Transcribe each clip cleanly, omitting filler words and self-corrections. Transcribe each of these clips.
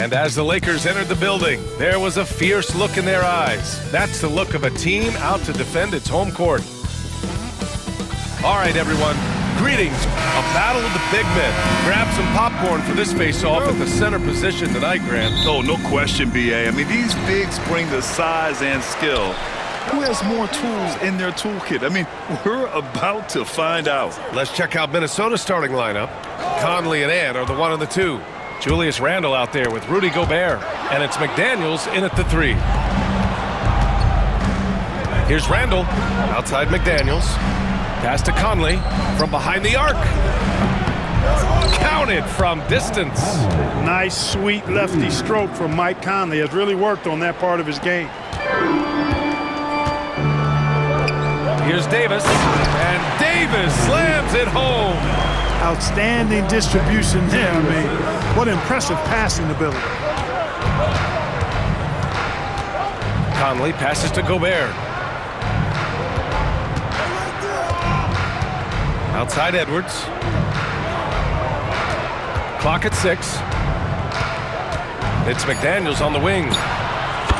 And as the Lakers entered the building, there was a fierce look in their eyes. That's the look of a team out to defend its home court. All right, everyone. Greetings. A battle of the big men. Grab some popcorn for this face-off at the center position tonight, Grant. Oh, no question, B.A. I mean, these bigs bring the size and skill. Who has more tools in their toolkit? I mean, we're about to find out. Let's check out Minnesota's starting lineup. Conley and Ant are the 1 and the 2. Julius Randle out there with Rudy Gobert. And it's McDaniels in at the 3. Here's Randle. Outside McDaniels. Pass to Conley from behind the arc. Counted from distance. Nice, sweet lefty stroke from Mike Conley. Has really worked on that part of his game. Here's Davis. And Davis slams it home. Outstanding distribution there. I mean, what impressive passing ability. Conley passes to Gobert. Outside Edwards. Clock at 6. It's McDaniels on the wing.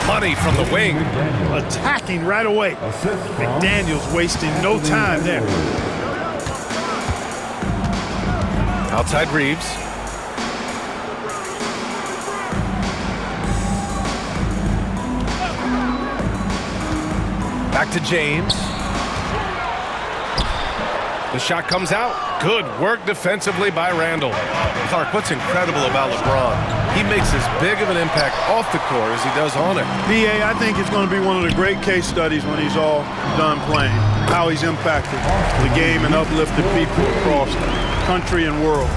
Money from the wing. Attacking right away. McDaniels wasting no time there. Outside Reeves. Back to James. The shot comes out. Good work defensively by Randle. Clark, what's incredible about LeBron? He makes as big of an impact off the court as he does on it. B.A., I think it's going to be one of the great case studies when he's all done playing. How he's impacted the game and uplifted people across the country and world.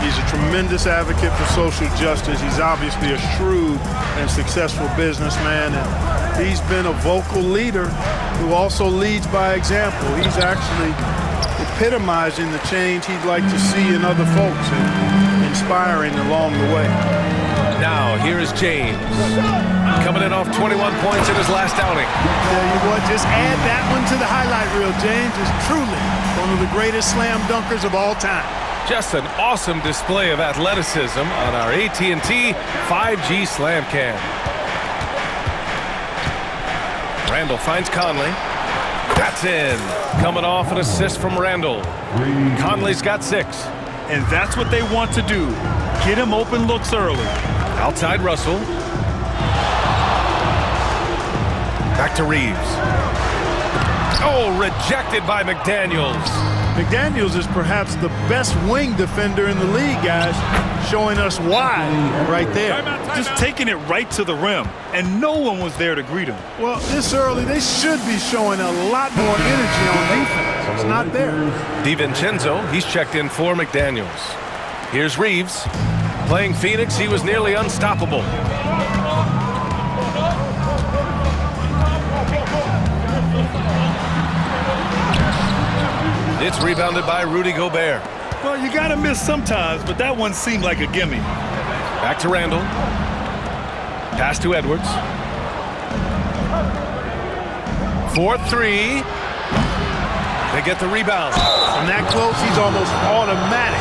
He's a tremendous advocate for social justice. He's obviously a shrewd and successful businessman. And he's been a vocal leader who also leads by example. He's actually epitomizing the change he'd like to see in other folks and inspiring along the way. Now, here is James. Coming in off 21 points in his last outing. Tell you what, just add that one to the highlight reel. James is truly one of the greatest slam dunkers of all time. Just an awesome display of athleticism on our AT&T 5G Slam Cam. Randle finds Conley. That's in. Coming off an assist from Randle. Conley's got 6. And that's what they want to do. Get him open looks early. Outside Russell. Back to Reeves. Oh, rejected by McDaniels. McDaniels is perhaps the best wing defender in the league, guys, showing us why right there. Just taking it right to the rim, and no one was there to greet him. Well, this early, they should be showing a lot more energy on defense. It's not there. DiVincenzo, he's checked in for McDaniels. Here's Reeves. Playing Phoenix, he was nearly unstoppable. It's rebounded by Rudy Gobert. Well, you got to miss sometimes, but that one seemed like a gimme. Back to Randle. Pass to Edwards. 4-3. They get the rebound. From that close, he's almost automatic.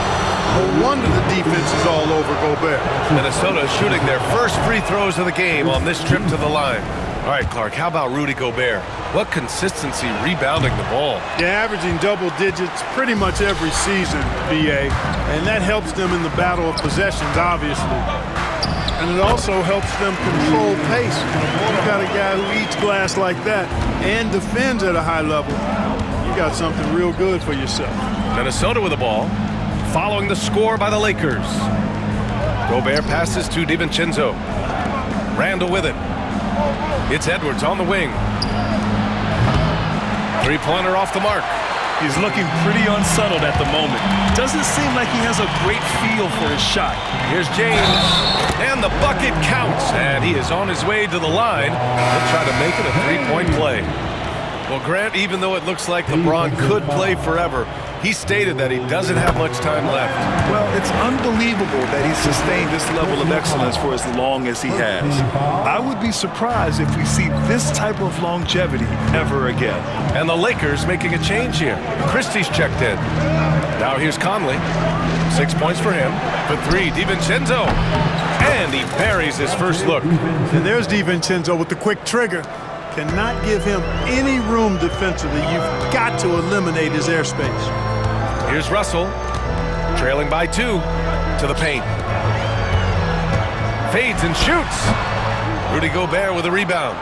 No wonder the defense is all over Gobert. Minnesota shooting their first free throws of the game on this trip to the line. All right, Clark, how about Rudy Gobert? What consistency rebounding the ball. They're averaging double digits pretty much every season, B.A., and that helps them in the battle of possessions, obviously. And it also helps them control pace. You've got a guy who eats glass like that and defends at a high level. You got something real good for yourself. Minnesota with the ball, following the score by the Lakers. Gobert passes to DiVincenzo. Randle with it. It's Edwards on the wing. Three-pointer off the mark. He's looking pretty unsettled at the moment. Doesn't seem like he has a great feel for his shot. Here's James, and the bucket counts, and he is on his way to the line. He'll try to make it a three-point play. Well, Grant, even though it looks like LeBron could play forever, he stated that he doesn't have much time left. Well, it's unbelievable that he's sustained this level of excellence for as long as he has. I would be surprised if we see this type of longevity ever again. And the Lakers making a change here. Christie's checked in. Now here's Conley. 6 points for him. For three, DiVincenzo. And he buries his first look. And there's DiVincenzo with the quick trigger. Cannot give him any room defensively. You've got to eliminate his airspace. Here's Russell, trailing by 2 to the paint. Fades and shoots. Rudy Gobert with a rebound.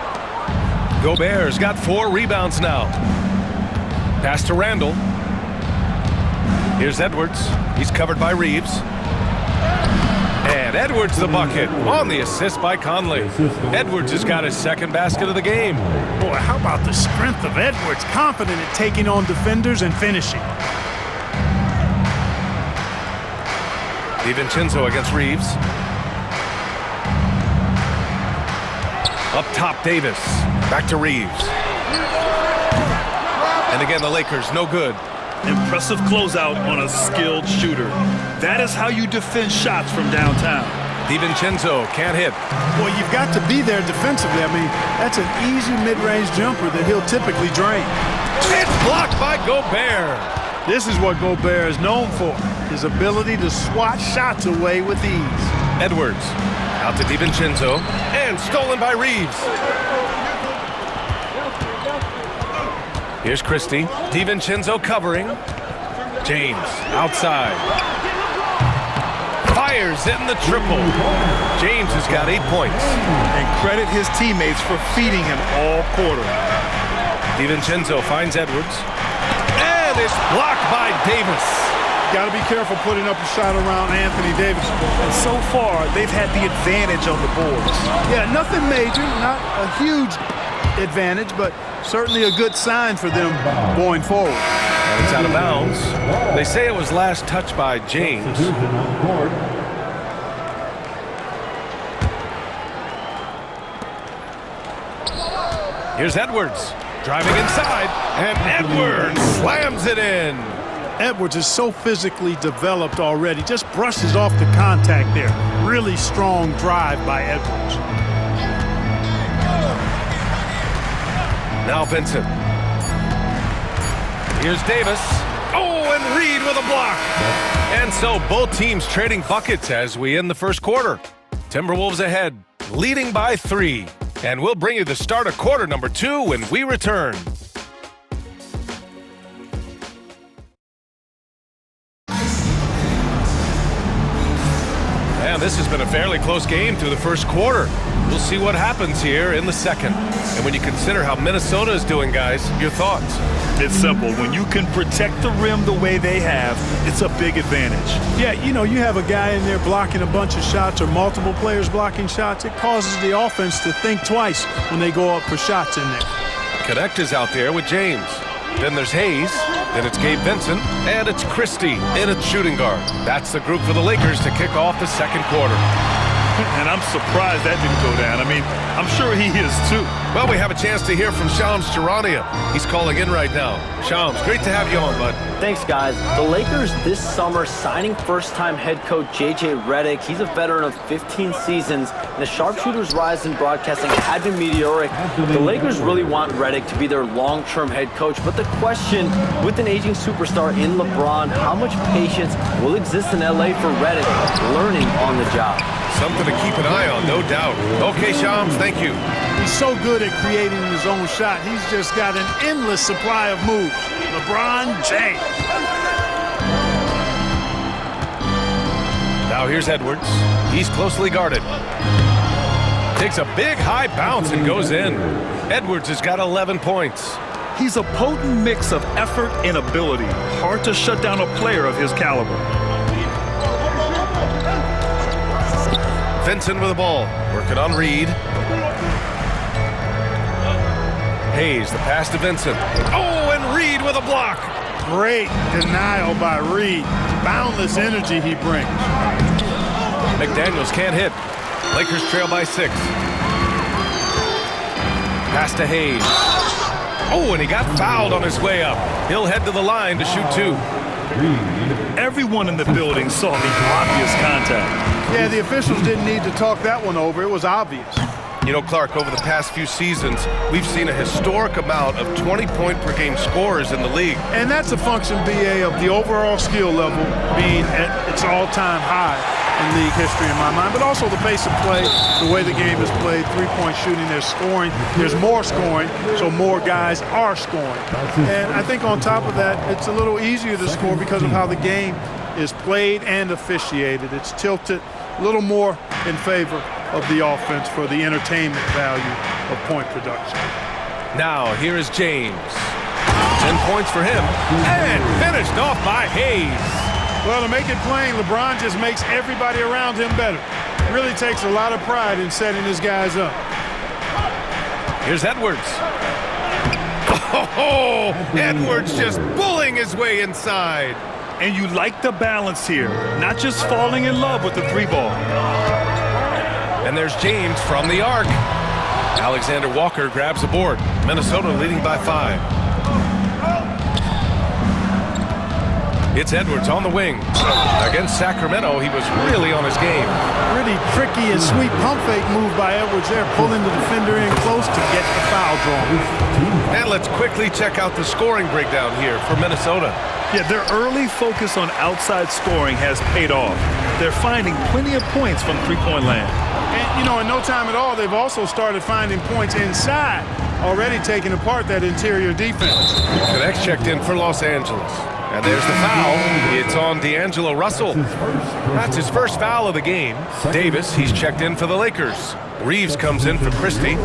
Gobert's got 4 rebounds now. Pass to Randall. Here's Edwards. He's covered by Reeves. And Edwards the bucket on the assist by Conley. Edwards has got his second basket of the game. Boy, how about the strength of Edwards? Confident at taking on defenders and finishing. DiVincenzo against Reeves. Up top, Davis. Back to Reeves. And again, the Lakers, no good. Impressive closeout on a skilled shooter. That is how you defend shots from downtown. DiVincenzo can't hit. Boy, you've got to be there defensively. I mean, that's an easy mid-range jumper that he'll typically drain. It's blocked by Gobert. This is what Gobert is known for, his ability to swat shots away with ease. Edwards out to DiVincenzo and stolen by Reeves. Here's Christie. DiVincenzo covering. James outside. Fires in the triple. James has got 8 points. And credit his teammates for feeding him all quarter. DiVincenzo finds Edwards. And it's blocked by Davis. Got to be careful putting up a shot around Anthony Davis. And so far, they've had the advantage on the boards. Yeah, nothing major, not a huge advantage, but certainly a good sign for them going forward. And it's out of bounds. They say it was last touched by James. Here's Edwards driving inside, and Edwards slams it in. Edwards is so physically developed already. Just brushes off the contact there. Really strong drive by Edwards. Now Vincent. Here's Davis. Oh, and Reed with a block. And so both teams trading buckets as we end the first quarter. Timberwolves ahead, leading by 3. And we'll bring you the start of quarter number 2 when we return. And this has been a fairly close game through the first quarter. We'll see what happens here in the second. And when you consider how Minnesota is doing, guys, your thoughts? It's simple. When you can protect the rim the way they have, it's a big advantage. Yeah, you know, you have a guy in there blocking a bunch of shots or multiple players blocking shots. It causes the offense to think twice when they go up for shots in there. Connect is out there with James. Then there's Hayes. Then it's Gabe Vincent. And it's Christie in at shooting guard. That's the group for the Lakers to kick off the second quarter. And I'm surprised that didn't go down. I mean, I'm sure he is too. Well, we have a chance to hear from Shams Charania. He's calling in right now. Shams, great to have you on, bud. Thanks, guys. The Lakers this summer signing first-time head coach J.J. Redick. He's a veteran of 15 seasons, and the sharpshooter's rise in broadcasting had been meteoric. The Lakers really want Redick to be their long-term head coach, but the question, with an aging superstar in LeBron, how much patience will exist in L.A. for Redick learning on the job? Something to keep an eye on, no doubt. Okay, Shams, thank you. He's so good at creating his own shot. He's just got an endless supply of moves. LeBron James. Now here's Edwards. He's closely guarded. Takes a big high bounce and goes in. Edwards has got 11 points. He's a potent mix of effort and ability. Hard to shut down a player of his caliber. Vincent with the ball, working on Reed. Hayes, the pass to Vincent. Oh, and Reed with a block. Great denial by Reed. Boundless energy he brings. McDaniels can't hit. Lakers trail by 6. Pass to Hayes. Oh, and he got fouled on his way up. He'll head to the line to shoot 2. Everyone in the building saw the obvious contact. Yeah, the officials didn't need to talk that one over. It was obvious. You know, Clark, over the past few seasons, we've seen a historic amount of 20-point-per-game scorers in the league. And that's a function, BA, of the overall skill level being at its all-time high. in league history in my mind, but also the pace of play, the way the game is played, three-point shooting, there's scoring, there's more scoring, so more guys are scoring. And I think on top of that, it's a little easier to score because of how the game is played and officiated. It's tilted a little more in favor of the offense for the entertainment value of point production. Now, here is James. 10 points for him, and finished off by Hayes. Well, to make it plain, LeBron just makes everybody around him better. Really takes a lot of pride in setting his guys up. Here's Edwards. Oh, Edwards just bullying his way inside. And you like the balance here, not just falling in love with the three ball. And there's James from the arc. Alexander Walker grabs the board. Minnesota leading by 5. It's Edwards on the wing. Against Sacramento, he was really on his game. Really tricky and sweet pump fake move by Edwards there, pulling the defender in close to get the foul drawn. And let's quickly check out the scoring breakdown here for Minnesota. Yeah, their early focus on outside scoring has paid off. They're finding plenty of points from three-point land. And, you know, in no time at all, they've also started finding points inside, already taking apart that interior defense. Connects checked in for Los Angeles. And there's the foul. It's on D'Angelo Russell. That's his first foul of the game. Davis, he's checked in for the Lakers. Reeves comes in for Christie.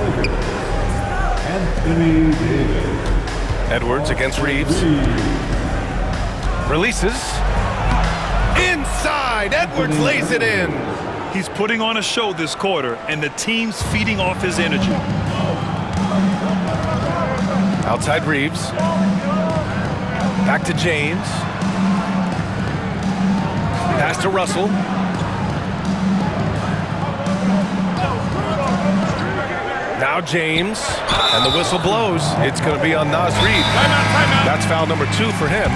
Edwards against Reeves. Releases. Inside. Edwards lays it in. He's putting on a show this quarter, and the team's feeding off his energy. Outside Reeves. Back to James. Pass to Russell. Now James. And the whistle blows. It's going to be on Naz Reid. That's foul number 2 for him.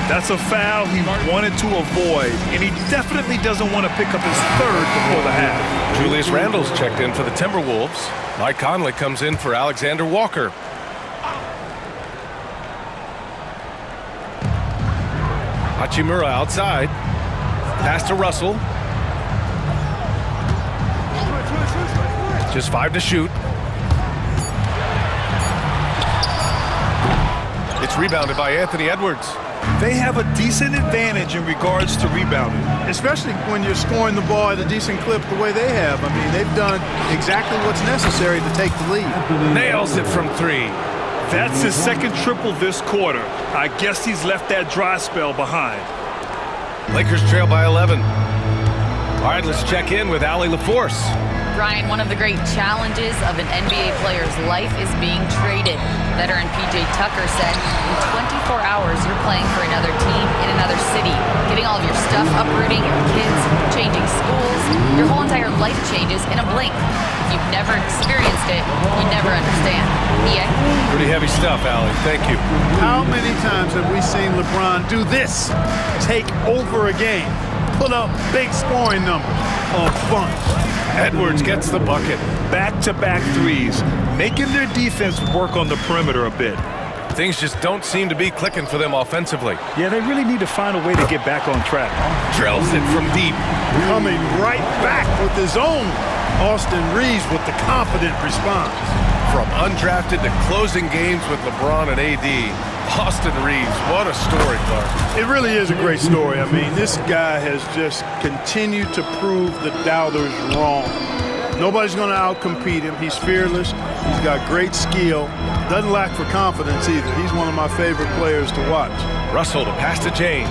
That's a foul he wanted to avoid, and he definitely doesn't want to pick up his third before the half. Julius Randle's checked in for the Timberwolves. Mike Conley comes in for Alexander Walker. Hachimura outside. Pass to Russell. Just 5 to shoot. It's rebounded by Anthony Edwards. They have a decent advantage in regards to rebounding. Especially when you're scoring the ball at a decent clip the way they have. I mean, they've done exactly what's necessary to take the lead. Nails it from 3. That's his second triple this quarter. I guess he's left that dry spell behind. Lakers trail by 11. All right, let's check in with Allie LaForce. Brian, one of the great challenges of an NBA player's life is being traded. Veteran P.J. Tucker said, in 24 hours, you're playing for another team in another city, getting all of your stuff, uprooting your kids, changing schools. Your whole entire life changes in a blink. If you've never experienced it, you never understand. EA? Pretty heavy stuff, Allie. Thank you. How many times have we seen LeBron do this? Take over a game. Put up big scoring numbers. A bunch. Edwards gets the bucket. Back-to-back threes, making their defense work on the perimeter a bit. Things just don't seem to be clicking for them offensively. Yeah, they really need to find a way to get back on track. Drills it from deep. Coming right back with his own. Austin Reeves with the confident response. From undrafted to closing games with LeBron and AD. Austin Reeves, what a story, Clark. It really is a great story. I mean, this guy has just continued to prove the doubters wrong. Nobody's going to outcompete him. He's fearless. He's got great skill. Doesn't lack for confidence either. He's one of my favorite players to watch. Russell to pass to James.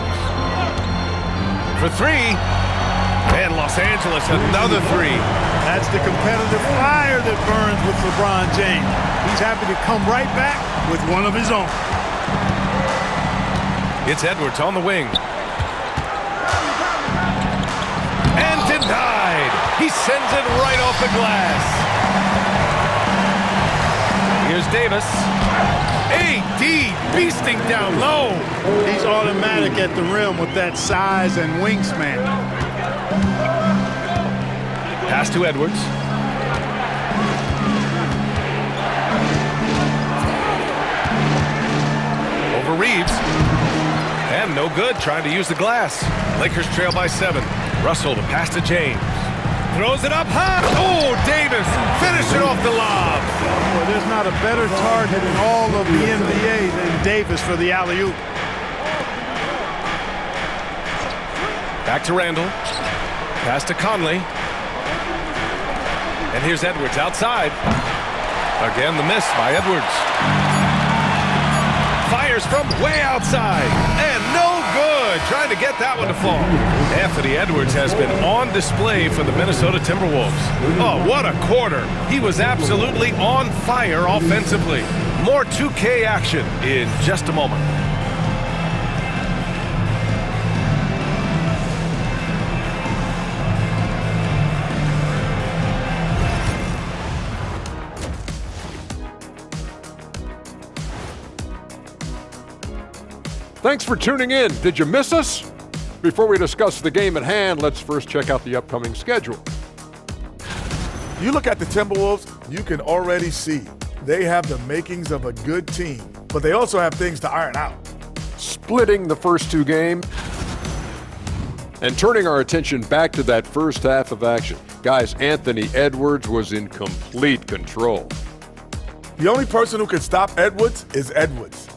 For 3. And Los Angeles, another 3. That's the competitive fire that burns with LeBron James. He's happy to come right back with one of his own. It's Edwards on the wing. And denied. He sends it right off the glass. Here's Davis. AD beasting down low. He's automatic at the rim with that size and wingspan. Pass to Edwards. Over Reeves. And no good, trying to use the glass. Lakers trail by 7. Russell to pass to James. Throws it up high. Oh, Davis finishing off the lob. Well, there's not a better target in all of the NBA than Davis for the alley-oop. Back to Randall. Pass to Conley. And here's Edwards outside. Again, the miss by Edwards. Fires from way outside. And no good. Trying to get that one to fall. Anthony Edwards has been on display for the Minnesota Timberwolves. Oh, what a quarter. He was absolutely on fire offensively. More 2K action in just a moment. Thanks for tuning in. Did you miss us? Before we discuss the game at hand, let's first check out the upcoming schedule. You look at the Timberwolves, you can already see they have the makings of a good team, but they also have things to iron out. Splitting the first two games and turning our attention back to that first half of action. Guys, Anthony Edwards was in complete control. The only person who can stop Edwards is Edwards.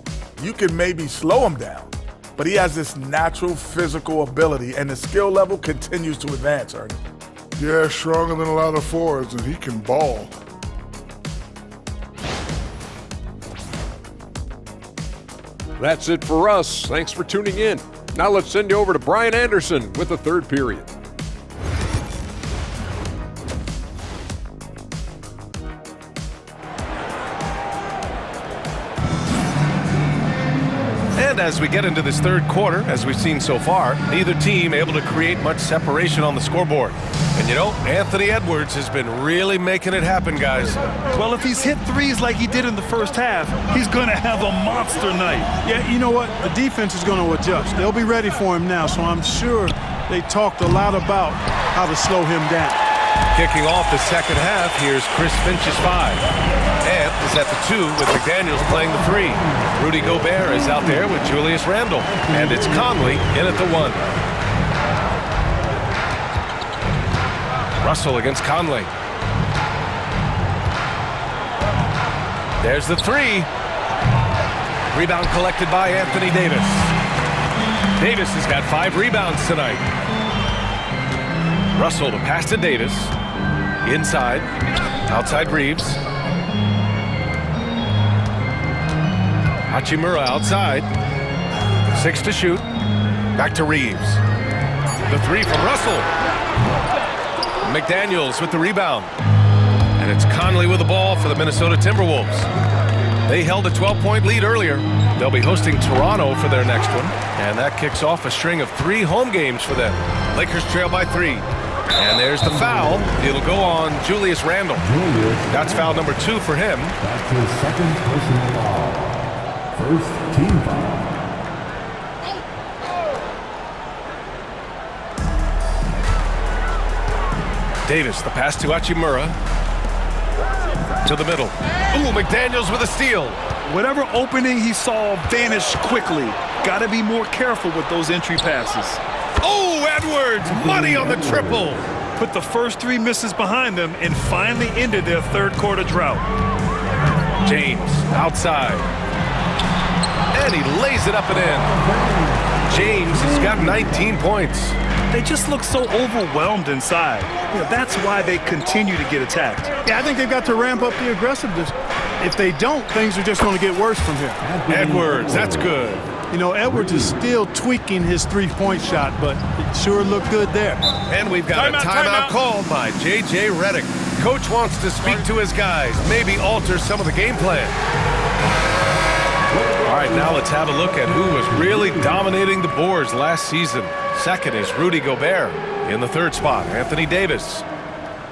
You can maybe slow him down, but he has this natural physical ability, and the skill level continues to advance, Ernie. Yeah, stronger than a lot of forwards, and he can ball. That's it for us. Thanks for tuning in. Now let's send you over to Brian Anderson with the third period. And as we get into this third quarter, as we've seen so far, neither team able to create much separation on the scoreboard. And you know, Anthony Edwards has been really making it happen, guys. Well, if he's hit threes like he did in the first half, he's going to have a monster night. Yeah, you know what? The defense is going to adjust. They'll be ready for him now, so I'm sure they talked a lot about how to slow him down. Kicking off the second half, here's Chris Finch's 5. Ant is at the 2 with McDaniels playing the 3. Rudy Gobert is out there with Julius Randle. And it's Conley in at the 1. Russell against Conley. There's the 3. Rebound collected by Anthony Davis. Davis has got 5 rebounds tonight. Russell to pass to Davis. Inside. Outside Reeves. Hachimura outside. 6 to shoot. Back to Reeves. The 3 from Russell. McDaniels with the rebound. And it's Conley with the ball for the Minnesota Timberwolves. They held a 12-point lead earlier. They'll be hosting Toronto for their next one. And that kicks off a string of 3 home games for them. Lakers trail by 3. And there's the foul. It'll go on Julius Randle. That's foul number 2 for him. That's his second personal foul. First team foul. Davis, the pass to Hachimura. To the middle. Ooh, McDaniels with a steal. Whatever opening he saw vanished quickly. Got to be more careful with those entry passes. Oh, Edwards, money on the triple. Put the first 3 misses behind them and finally ended their third quarter drought. James outside. And he lays it up and in. James has got 19 points. They just look so overwhelmed inside. You know, that's why they continue to get attacked. Yeah, I think they've got to ramp up the aggressiveness. If they don't, things are just going to get worse from here. Edwards, that's good. You know, Edwards is still tweaking his three-point shot, but it sure looked good there. And we've got a timeout called by J.J. Redick. Coach wants to speak to his guys, maybe alter some of the game plan. All right, now let's have a look at who was really dominating the boards last season. Second is Rudy Gobert. In the third spot, Anthony Davis.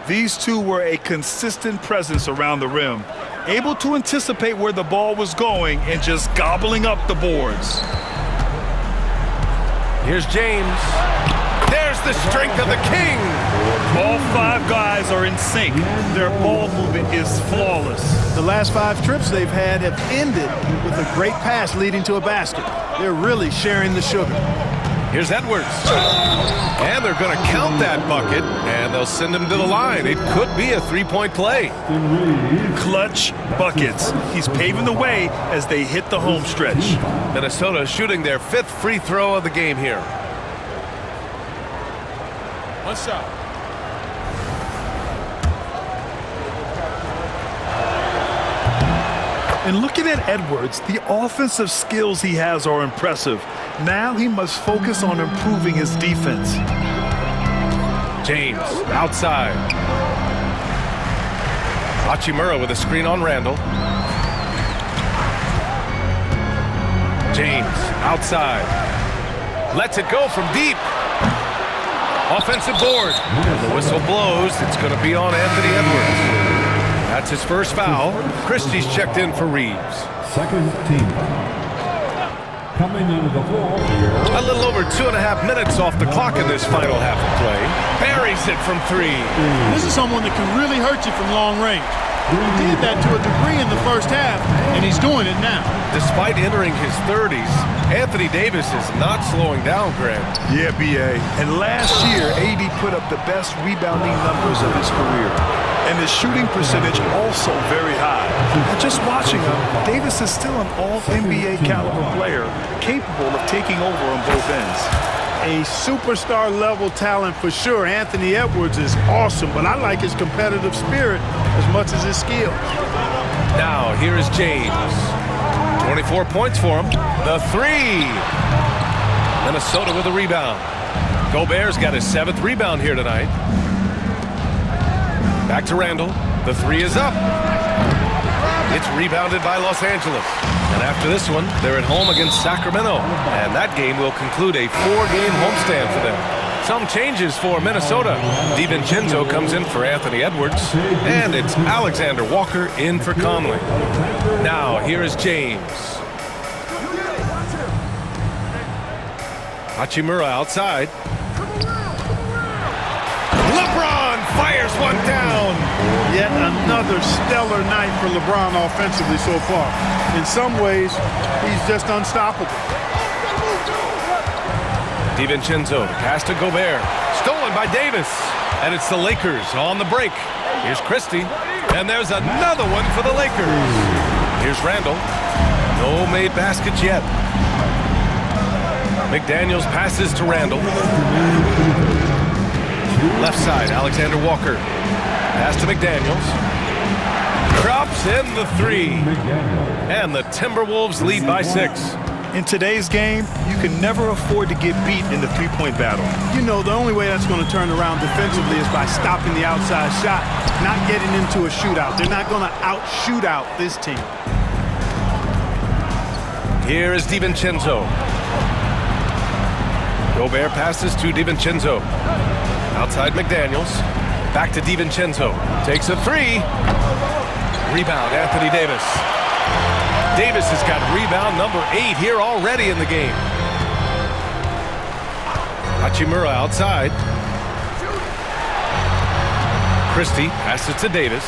These two were a consistent presence around the rim, able to anticipate where the ball was going and just gobbling up the boards. Here's James. There's the strength of the king. All 5 guys are in sync. Their ball movement is flawless. The last 5 trips they've had have ended with a great pass leading to a basket. They're really sharing the sugar. Here's Edwards. And they're going to count that bucket, and they'll send him to the line. It could be a three-point play. Clutch buckets. He's paving the way as they hit the home stretch. Minnesota shooting their 5th free throw of the game here. What's up? And looking at Edwards, the offensive skills he has are impressive. Now he must focus on improving his defense. James outside. Hachimura with a screen on Randall. James outside. Lets it go from deep. Offensive board. And the whistle blows. It's going to be on Anthony Edwards. That's his first foul. Christie's checked in for Reeves. Second team foul. Coming into the floor here. A little over 2.5 minutes off the clock in this final half of play. Buries it from 3. This is someone that can really hurt you from long range. He did that to a degree in the first half, and he's doing it now. Despite entering his 30s, Anthony Davis is not slowing down, Grant. Yeah, B.A. And last year, AD put up the best rebounding numbers of his career. And his shooting percentage also very high. And just watching him, Davis is still an all-NBA caliber player, capable of taking over on both ends. A superstar-level talent for sure. Anthony Edwards is awesome, but I like his competitive spirit as much as his skill. Now, here is James. 24 points for him. The 3. Minnesota with a rebound. Gobert's got his 7th rebound here tonight. Back to Randall. The 3 is up. It's rebounded by Los Angeles. And after this one, they're at home against Sacramento. And that game will conclude a 4-game homestand for them. Some changes for Minnesota. DiVincenzo comes in for Anthony Edwards. And it's Alexander Walker in for Conley. Now, here is James. Hachimura outside. LeBron fires one down. Yet another stellar night for LeBron offensively so far. In some ways, he's just unstoppable. DiVincenzo, pass to Gobert. Stolen by Davis. And it's the Lakers on the break. Here's Christie. And there's another one for the Lakers. Here's Randall. No made baskets yet. McDaniels passes to Randall. Left side, Alexander Walker. Pass to McDaniels. Drops in the 3. And the Timberwolves lead by 6. In today's game, you can never afford to get beat in the three-point battle. You know, the only way that's going to turn around defensively is by stopping the outside shot, not getting into a shootout. They're not going to out-shootout this team. Here is DiVincenzo. Gobert passes to DiVincenzo. Outside McDaniels. Back to DiVincenzo. Takes a 3. Rebound, Anthony Davis. Davis has got rebound number 8 here already in the game. Hachimura outside. Christie passes to Davis.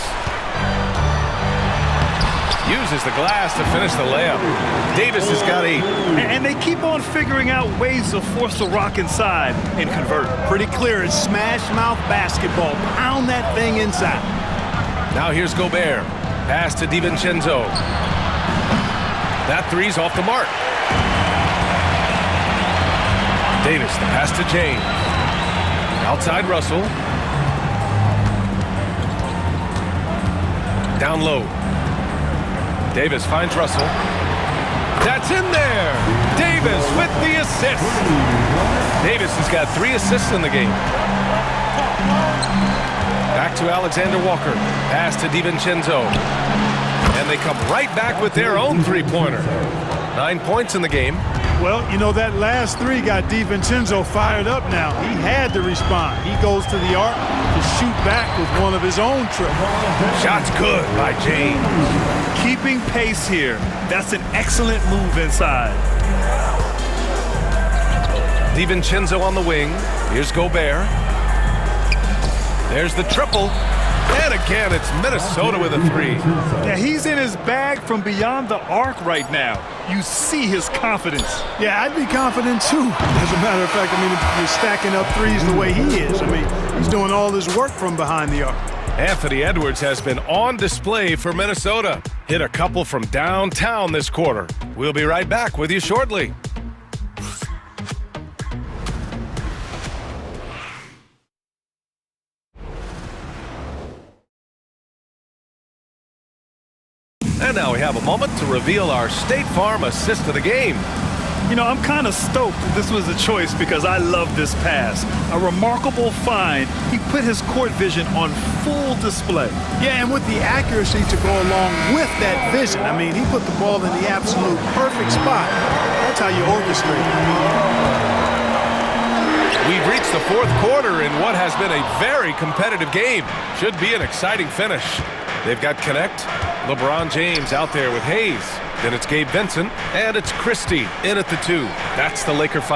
Uses the glass to finish the layup. Davis has got 8. And they keep on figuring out ways to force the rock inside and convert. Pretty clear. It's smash mouth basketball. Pound that thing inside. Now here's Gobert. Pass to DiVincenzo. That 3's off the mark. Davis, the pass to James. Outside Russell. Down low. Davis finds Russell. That's in there. Davis with the assist. Davis has got 3 assists in the game. Back to Alexander Walker. Pass to DiVincenzo. And they come right back with their own three-pointer. 9 points in the game. Well, you know, that last 3 got DiVincenzo fired up now. He had to respond. He goes to the arc to shoot back with one of his own triples. Shot's good by James. Keeping pace here. That's an excellent move inside. DiVincenzo on the wing. Here's Gobert. There's the triple. And again, it's Minnesota with a three. Yeah, he's in his bag from beyond the arc right now. You see his confidence. Yeah, I'd be confident too. As a matter of fact, I mean, if you're stacking up threes the way he is, I mean, he's doing all his work from behind the arc. Anthony Edwards has been on display for Minnesota. Hit a couple from downtown this quarter. We'll be right back with you shortly. And now we have a moment to reveal our State Farm assist of the game. You know, I'm kind of stoked that this was a choice because I love this pass. A remarkable find. He put his court vision on full display. Yeah, and with the accuracy to go along with that vision. I mean, he put the ball in the absolute perfect spot. That's how you orchestrate it. We've reached the fourth quarter in what has been a very competitive game. Should be an exciting finish. They've got Connect, LeBron James out there with Hayes. Then it's Gabe Vincent, and it's Christie in at the 2. That's the Laker 5.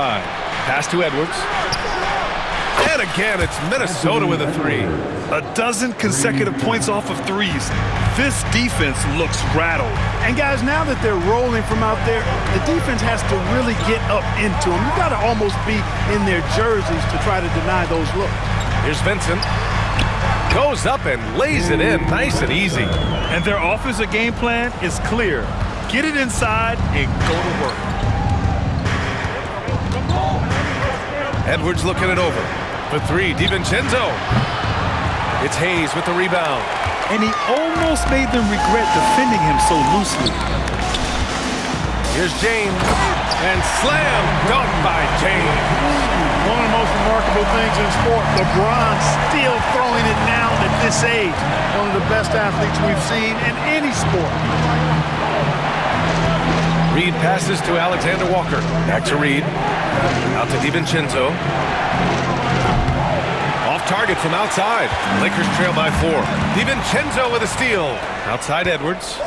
Pass to Edwards. And again, it's Minnesota with a 3. A dozen consecutive points off of threes. This defense looks rattled. And guys, now that they're rolling from out there, the defense has to really get up into them. You've got to almost be in their jerseys to try to deny those looks. Here's Vincent. Goes up and lays it in nice and easy. And their offensive game plan is clear. Get it inside and go to work. Edwards looking it over. For 3, DiVincenzo. It's Hayes with the rebound. And he almost made them regret defending him so loosely. Here's James. And slam dunk by James. One of the most remarkable things in sport, LeBron still throwing it down at this age. One of the best athletes we've seen in any sport. Reed passes to Alexander Walker. Back to Reed. Out to DiVincenzo. Off target from outside. Lakers trail by 4. DiVincenzo with a steal. Outside Edwards.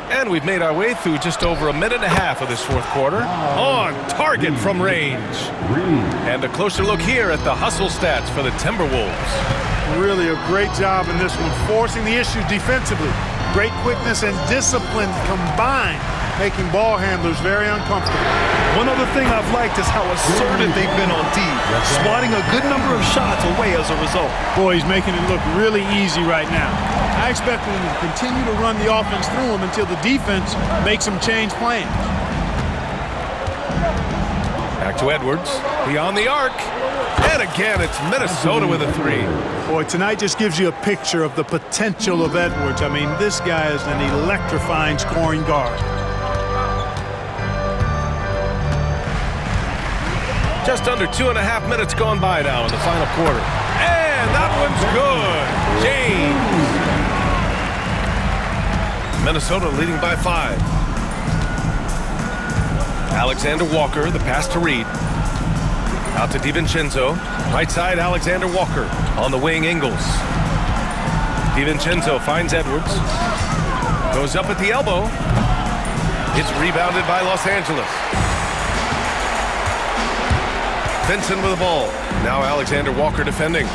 And we've made our way through just over a minute and a half of this fourth quarter. On target from range. And a closer look here at the hustle stats for the Timberwolves. Really a great job in this one, forcing the issue defensively. Great quickness and discipline combined, making ball handlers very uncomfortable. One other thing I've liked is how assertive they've been on D, swatting a good number of shots away as a result. Boy, he's making it look really easy right now. I expect them to continue to run the offense through him until the defense makes them change plans. Back to Edwards, beyond the arc. And again, it's Minnesota with a 3. Boy, tonight just gives you a picture of the potential of Edwards. I mean, this guy is an electrifying scoring guard. Just under 2.5 minutes gone by now in the final quarter. And that one's good. James. Minnesota leading by 5. Alexander Walker, the pass to Reed. Out to DiVincenzo. Right side, Alexander Walker. On the wing, Ingles. DiVincenzo finds Edwards. Goes up at the elbow. It's rebounded by Los Angeles. Vincent with the ball. Now Alexander Walker defending.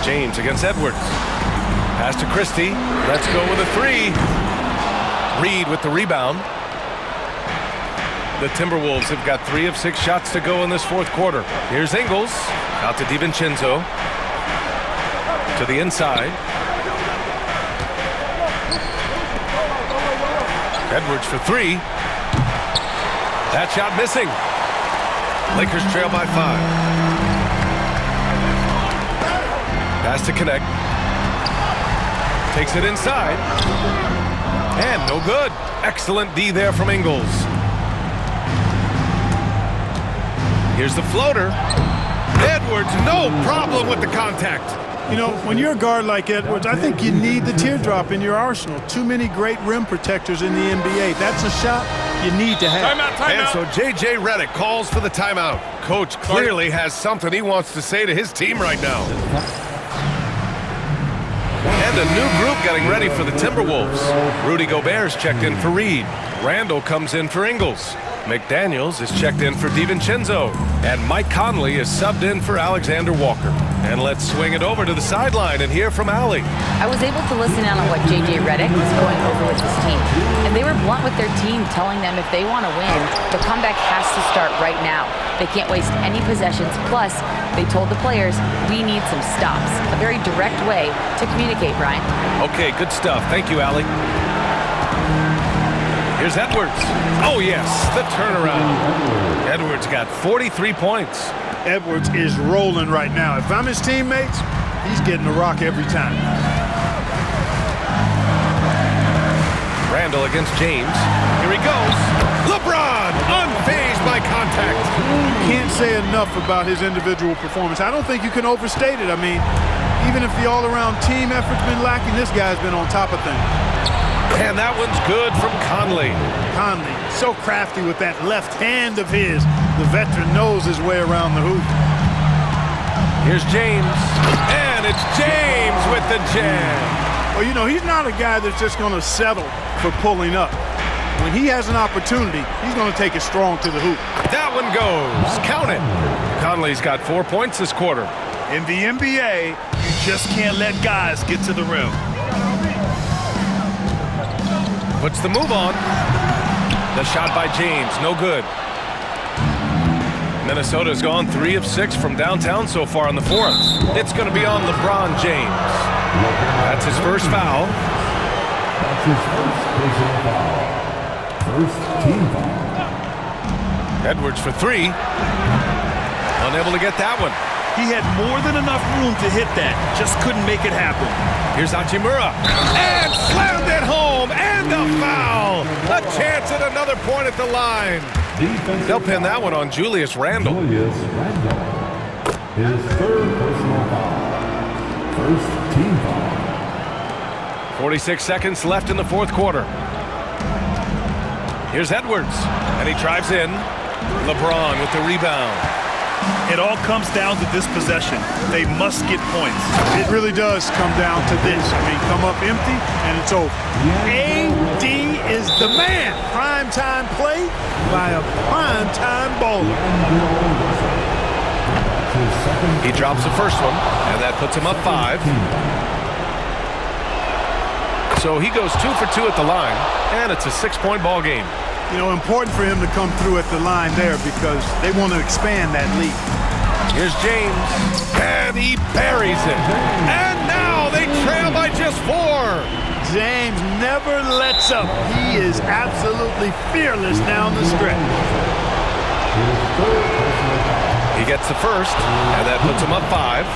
James against Edwards. Pass to Christie. Let's go with a 3. Reed with the rebound. The Timberwolves have got 3 of 6 shots to go in this fourth quarter. Here's Ingles. Out to DiVincenzo. To the inside. Edwards for 3. That shot missing. Lakers trail by 5. Pass to Connect. Takes it inside. And no good. Excellent D there from Ingles. Here's the floater. Edwards, no problem with the contact. You know, when you're a guard like Edwards, I think you need the teardrop in your arsenal. Too many great rim protectors in the NBA. That's a shot you need to have. Timeout. And so J.J. Redick calls for the timeout. Coach clearly has something he wants to say to his team right now. And a new group getting ready for the Timberwolves. Rudy Gobert's checked in for Reed. Randall comes in for Ingles. McDaniels is checked in for DiVincenzo, and Mike Conley is subbed in for Alexander Walker. And let's swing it over to the sideline and hear from Allie. I was able to listen in on what J.J. Redick was going over with his team, and they were blunt with their team, telling them if they want to win, the comeback has to start right now. They can't waste any possessions. Plus, they told the players, we need some stops. A very direct way to communicate, Brian. Okay, good stuff. Thank you, Allie. Here's Edwards. Oh, yes, the turnaround. Edwards got 43 points. Edwards is rolling right now. If I'm his teammates, he's getting the rock every time. Randall against James. Here he goes. LeBron, unfazed by contact. You can't say enough about his individual performance. I don't think you can overstate it. I mean, even if the all-around team effort's been lacking, this guy's been on top of things. And that one's good from Conley. Conley, so crafty with that left hand of his. The veteran knows his way around the hoop. Here's James. And it's James with the jam. Well, you know, he's not a guy that's just going to settle for pulling up. When he has an opportunity, he's going to take it strong to the hoop. That one goes. Count it. Conley's got 4 points this quarter. In the NBA, you just can't let guys get to the rim. Puts the move on. The shot by James, no good. Minnesota's gone 3 of 6 from downtown so far in the fourth. It's going to be on LeBron James. That's his first foul. That's his first personal foul. First team foul. Edwards for 3. Unable to get that one. He had more than enough room to hit that, just couldn't make it happen. Here's Hachimura. And slammed it home. And a foul. A chance at another point at the line. They'll pin that one on Julius Randle. Julius Randle. His third personal foul. First team foul. 46 seconds left in the fourth quarter. Here's Edwards. And he drives in. LeBron with the rebound. It all comes down to this possession. They must get points. It really does come down to this. I mean, come up empty, and it's over. AD is the man. Primetime play by a primetime bowler. He drops the first one, and that puts him up 5. So he goes 2 for 2 at the line, and it's a 6-point ball game. You know, important for him to come through at the line there because they want to expand that lead. Here's James, and he buries it. And now they trail by just 4. James never lets up. He is absolutely fearless down the stretch. He gets the first, and that puts him up 5.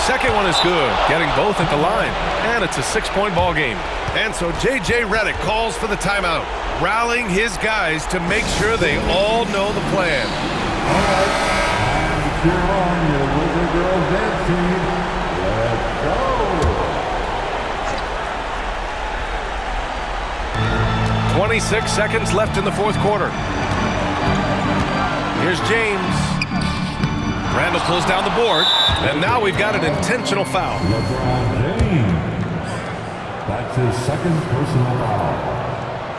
Second one is good, getting both at the line. And it's a 6-point ball game. And so J.J. Redick calls for the timeout, rallying his guys to make sure they all know the plan. All right. And cheer on your Wizard Girls dance team. Let's go. 26 seconds left in the fourth quarter. Here's James. Randall pulls down the board, and now we've got an intentional foul. LeBron James. That's his second personal foul.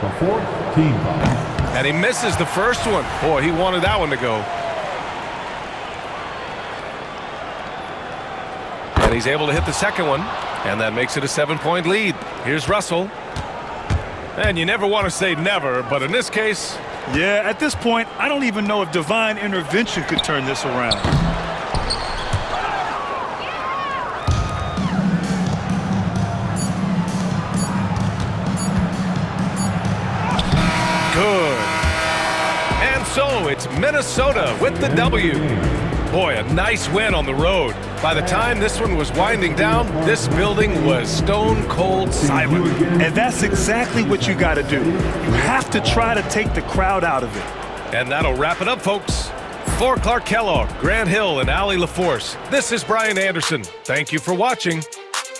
The fourth team foul. And he misses the first one. Boy, he wanted that one to go. And he's able to hit the second one, and that makes it a 7-point lead. Here's Russell. And you never want to say never, but in this case... Yeah, at this point, I don't even know if divine intervention could turn this around. Good. And so it's Minnesota with the W. Boy, a nice win on the road. By the time this one was winding down, this building was stone cold silent. And that's exactly what you got to do. You have to try to take the crowd out of it. And that'll wrap it up, folks. For Clark Kellogg, Grant Hill, and Allie LaForce, this is Brian Anderson. Thank you for watching.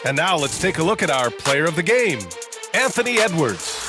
And now let's take a look at our player of the game, Anthony Edwards.